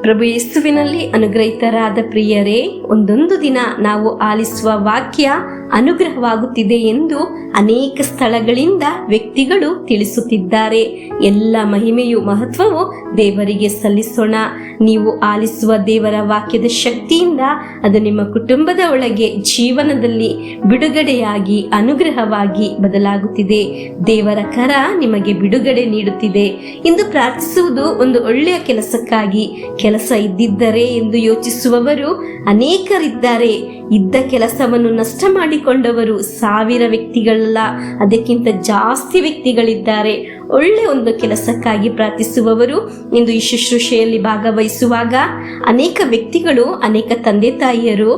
ಪ್ರಭು ಯೇಸುವಿನಲ್ಲಿ ಅನುಗ್ರಹಿತರಾದ ಪ್ರಿಯರೇ, ಒಂದೊಂದು ದಿನ ನಾವು ಆಲಿಸುವ ವಾಕ್ಯ ಅನುಗ್ರಹವಾಗುತ್ತಿದೆ ಎಂದು ಅನೇಕ ಸ್ಥಳಗಳಿಂದ ವ್ಯಕ್ತಿಗಳು ತಿಳಿಸುತ್ತಿದ್ದಾರೆ. ಎಲ್ಲ ಮಹಿಮೆಯು ಮಹತ್ವವು ದೇವರಿಗೆ ಸಲ್ಲಿಸೋಣ. ನೀವು ಆಲಿಸುವ ದೇವರ ವಾಕ್ಯದ ಶಕ್ತಿಯಿಂದ ಅದು ನಿಮ್ಮ ಕುಟುಂಬದ ಒಳಗೆ ಜೀವನದಲ್ಲಿ ಬಿಡುಗಡೆಯಾಗಿ ಅನುಗ್ರಹವಾಗಿ ಬದಲಾಗುತ್ತಿದೆ. ದೇವರ ಕರ ನಿಮಗೆ ಬಿಡುಗಡೆ ನೀಡುತ್ತಿದೆ. ಇಂದು ಪ್ರಾರ್ಥಿಸುವುದು ಒಂದು ಒಳ್ಳೆಯ ಕೆಲಸಕ್ಕಾಗಿ. ಕೆಲಸ ಇದ್ದಿದ್ದರೆ ಎಂದು ಯೋಚಿಸುವವರು ಅನೇಕರಿದ್ದಾರೆ. ಇದ್ದ ಕೆಲಸವನ್ನು ನಷ್ಟ ಮಾಡಿಕೊಂಡವರು 1000 ವ್ಯಕ್ತಿಗಳಲ್ಲ, ಅದಕ್ಕಿಂತ ಜಾಸ್ತಿ ವ್ಯಕ್ತಿಗಳಿದ್ದಾರೆ. ಒಳ್ಳೆ ಒಂದು ಕೆಲಸಕ್ಕಾಗಿ ಪ್ರಾರ್ಥಿಸುವವರು ಇಂದು ಈ ಶುಶ್ರೂಷೆಯಲ್ಲಿ ಭಾಗವಹಿಸುವಾಗ ಅನೇಕ ವ್ಯಕ್ತಿಗಳು, ಅನೇಕ ತಂದೆ ತಾಯಿಯರು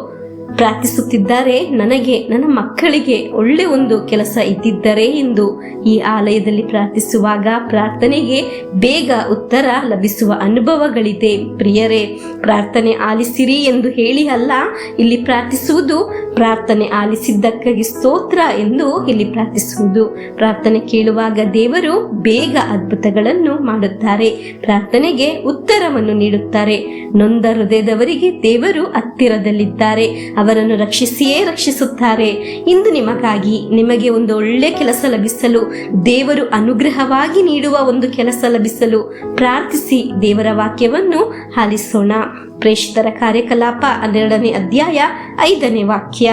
ಪ್ರಾರ್ಥಿಸುತ್ತಿದ್ದಾರೆ, ನನಗೆ ನನ್ನ ಮಕ್ಕಳಿಗೆ ಒಳ್ಳೆ ಒಂದು ಕೆಲಸ ಇದ್ದಿದ್ದರೆ ಎಂದು. ಈ ಆಲಯದಲ್ಲಿ ಪ್ರಾರ್ಥಿಸುವಾಗ ಪ್ರಾರ್ಥನೆಗೆ ಬೇಗ ಉತ್ತರ ಲಭಿಸುವ ಅನುಭವಗಳಿದೆ. ಪ್ರಿಯರೇ, ಪ್ರಾರ್ಥನೆ ಆಲಿಸಿರಿ ಎಂದು ಹೇಳಿ ಅಲ್ಲ ಇಲ್ಲಿ ಪ್ರಾರ್ಥಿಸುವುದು, ಪ್ರಾರ್ಥನೆ ಆಲಿಸಿದ್ದಕ್ಕಾಗಿ ಸ್ತೋತ್ರ ಎಂದು ಇಲ್ಲಿ ಪ್ರಾರ್ಥಿಸುವುದು. ಪ್ರಾರ್ಥನೆ ಕೇಳುವಾಗ ದೇವರು ಬೇಗ ಅದ್ಭುತಗಳನ್ನು ಮಾಡುತ್ತಾರೆ, ಪ್ರಾರ್ಥನೆಗೆ ಉತ್ತರವನ್ನು ನೀಡುತ್ತಾರೆ. ನೊಂದ ಹೃದಯದವರಿಗೆ ದೇವರು ಹತ್ತಿರದಲ್ಲಿದ್ದಾರೆ, ಅವರನ್ನು ರಕ್ಷಿಸಿಯೇ ರಕ್ಷಿಸುತ್ತಾರೆ. ಇಂದು ನಿಮಗೆ ಒಂದು ಒಳ್ಳೆ ಕೆಲಸ ಲಭಿಸಲು, ದೇವರು ಅನುಗ್ರಹವಾಗಿ ನೀಡುವ ಒಂದು ಕೆಲಸ ಲಭಿಸಲು ಪ್ರಾರ್ಥಿಸಿ ದೇವರ ವಾಕ್ಯವನ್ನು ಆಲಿಸೋಣ. ಪ್ರೇಷಿತರ ಕಾರ್ಯಕಲಾಪ 12ನೇ ಅಧ್ಯಾಯ 5ನೇ ವಾಕ್ಯ.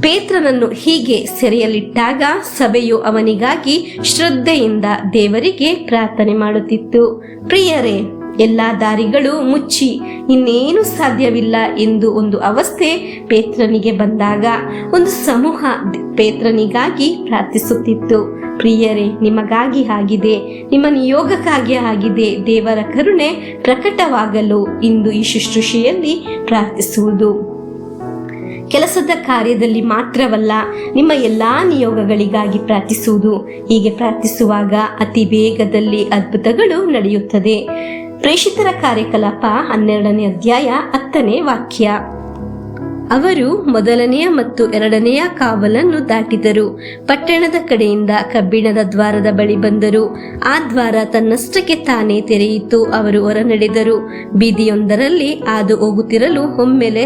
ಪೇತ್ರನನ್ನು ಹೀಗೆ ಸೆರೆಯಲ್ಲಿಟ್ಟಾಗ ಸಭೆಯು ಅವನಿಗಾಗಿ ಶ್ರದ್ಧೆಯಿಂದ ದೇವರಿಗೆ ಪ್ರಾರ್ಥನೆ ಮಾಡುತ್ತಿತ್ತು. ಪ್ರಿಯರೇ, ಎಲ್ಲ ದಾರಿಗಳು ಮುಚ್ಚಿ ಇನ್ನೇನು ಸಾಧ್ಯವಿಲ್ಲ ಎಂದು ಒಂದು ಅವಸ್ಥೆ ಪೇತ್ರನಿಗೆ ಬಂದಾಗ ಒಂದು ಸಮೂಹ ಪೇತ್ರನಿಗಾಗಿ ಪ್ರಾರ್ಥಿಸುತ್ತಿತ್ತು. ಪ್ರಿಯರೇ, ನಿಮಗಾಗಿ ಆಗಿದೆ, ನಿಮ್ಮ ನಿಯೋಗಕ್ಕಾಗಿ ಆಗಿದೆ. ದೇವರ ಕರುಣೆ ಪ್ರಕಟವಾಗಲು ಇಂದು ಈ ಶುಶ್ರೂಷೆಯಲ್ಲಿ ಪ್ರಾರ್ಥಿಸುವುದು ಕೆಲಸದ ಕಾರ್ಯದಲ್ಲಿ ಮಾತ್ರವಲ್ಲ, ನಿಮ್ಮ ಎಲ್ಲಾ ನಿಯೋಗಗಳಿಗಾಗಿ ಪ್ರಾರ್ಥಿಸುವುದು. ಹೀಗೆ ಪ್ರಾರ್ಥಿಸುವಾಗ ಅತಿ ವೇಗದಲ್ಲಿ ಅದ್ಭುತಗಳು ನಡೆಯುತ್ತದೆ. ಪ್ರೇಷಿತರ ಕಾರ್ಯಕಲಾಪ 12ನೇ ಅಧ್ಯಾಯ 10ನೇ ವಾಕ್ಯ. ಅವರು 1ನೆಯ ಮತ್ತು 2ನೆಯ ಕಾವಲನ್ನು ದಾಟಿದರು. ಪಟ್ಟಣದ ಕಡೆಯಿಂದ ಕಬ್ಬಿಣದ ದ್ವಾರದ ಬಳಿ ಬಂದರು. ಆ ದ್ವಾರ ತನ್ನಷ್ಟಕ್ಕೆ ತಾನೇ ತೆರೆಯಿತು. ಅವರು ಹೊರ ನಡೆದರು. ಬೀದಿಯೊಂದರಲ್ಲಿ ಹಾದು ಹೋಗುತ್ತಿರಲು ಒಮ್ಮೆಲೆ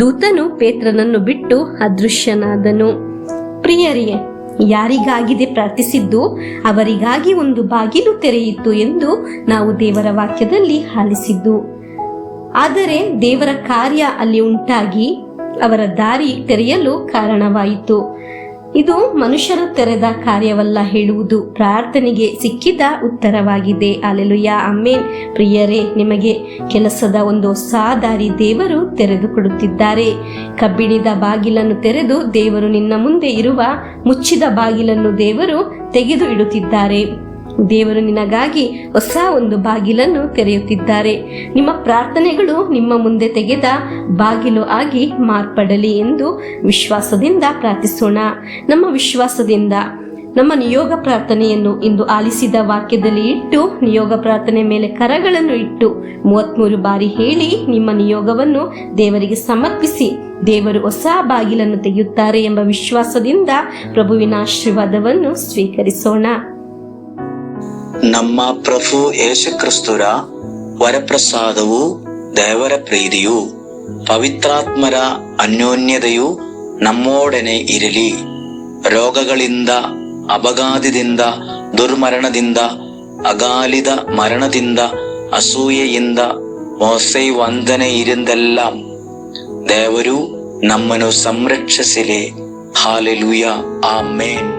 ದೂತನು ಪೇತ್ರನನ್ನು ಬಿಟ್ಟು ಅದೃಶ್ಯನಾದನು. ಪ್ರಿಯರೇ, ಯಾರಿಗಾಗಿದೆ ಪ್ರಾರ್ಥಿಸಿದ್ದು ಅವರಿಗಾಗಿ ಒಂದು ಬಾಗಿಲು ತೆರೆಯಿತು ಎಂದು ನಾವು ದೇವರ ವಾಕ್ಯದಲ್ಲಿ ಆಲಿಸಿದ್ದು. ಆದರೆ ದೇವರ ಕಾರ್ಯ ಅಲ್ಲಿ ಉಂಟಾಗಿ ಅವರ ದಾರಿ ತೆರೆಯಲು ಕಾರಣವಾಯಿತು. ಇದು ಮನುಷ್ಯರು ತೆರೆದ ಕಾರ್ಯವಲ್ಲ ಹೇಳುವುದು ಪ್ರಾರ್ಥನೆಗೆ ಸಿಕ್ಕಿದ ಉತ್ತರವಾಗಿದೆ. Hallelujah, amen. ಪ್ರಿಯರೇ, ನಿಮಗೆ ಕೆಲಸದ ಒಂದು ಹೊಸ ದಾರಿ ದೇವರು ತೆರೆದುಕೊಡುತ್ತಿದ್ದಾರೆ. ಕಬ್ಬಿಣದ ಬಾಗಿಲನ್ನು ತೆರೆದು ದೇವರು ನಿನ್ನ ಮುಂದೆ ಇರುವ ಮುಚ್ಚಿದ ಬಾಗಿಲನ್ನು ದೇವರು ತೆಗೆದು ಇಡುತ್ತಿದ್ದಾರೆ. ದೇವರು ನಿನಗಾಗಿ ಹೊಸ ಒಂದು ಬಾಗಿಲನ್ನು ತೆರೆಯುತ್ತಿದ್ದಾರೆ. ನಿಮ್ಮ ಪ್ರಾರ್ಥನೆಗಳು ನಿಮ್ಮ ಮುಂದೆ ತೆಗೆದ ಬಾಗಿಲು ಆಗಿ ಮಾರ್ಪಡಲಿ ಎಂದು ವಿಶ್ವಾಸದಿಂದ ಪ್ರಾರ್ಥಿಸೋಣ. ನಮ್ಮ ವಿಶ್ವಾಸದಿಂದ ನಮ್ಮ ನಿಯೋಗ ಪ್ರಾರ್ಥನೆಯನ್ನು ಇಂದು ಆಲಿಸಿದ ವಾಕ್ಯದಲ್ಲಿ ಇಟ್ಟು, ನಿಯೋಗ ಪ್ರಾರ್ಥನೆ ಮೇಲೆ ಕರಗಳನ್ನು ಇಟ್ಟು 33 ಬಾರಿ ಹೇಳಿ ನಿಮ್ಮ ನಿಯೋಗವನ್ನು ದೇವರಿಗೆ ಸಮರ್ಪಿಸಿ ದೇವರು ಹೊಸ ಬಾಗಿಲನ್ನು ತೆಗೆಯುತ್ತಾರೆ ಎಂಬ ವಿಶ್ವಾಸದಿಂದ ಪ್ರಭುವಿನ ಆಶೀರ್ವಾದವನ್ನು ಸ್ವೀಕರಿಸೋಣ. ನಮ್ಮ ಪ್ರಭು ಯೇಸುಕ್ರಿಸ್ತರ ವರಪ್ರಸಾದವು, ದೇವರ ಪ್ರೀತಿಯು, ಪವಿತ್ರಾತ್ಮರ ಅನ್ಯೋನ್ಯತೆಯು ನಮ್ಮೊಡನೆ ಇರಲಿ. ರೋಗಗಳಿಂದ, ಅಪಘಾತದಿಂದ, ದುರ್ಮರಣದಿಂದ, ಅಗಾಲಿದ ಮರಣದಿಂದ, ಅಸೂಯೆಯಿಂದ, ಮೋಸೆ ವಂದನೆಯಿಂದೆല്ലാം ದೇವರು ನಮ್ಮನ್ನು ಸಂರಕ್ಷಿಸಲಿ. ಹಾಲೆಲೂಯಾ, ಆಮೇನ್.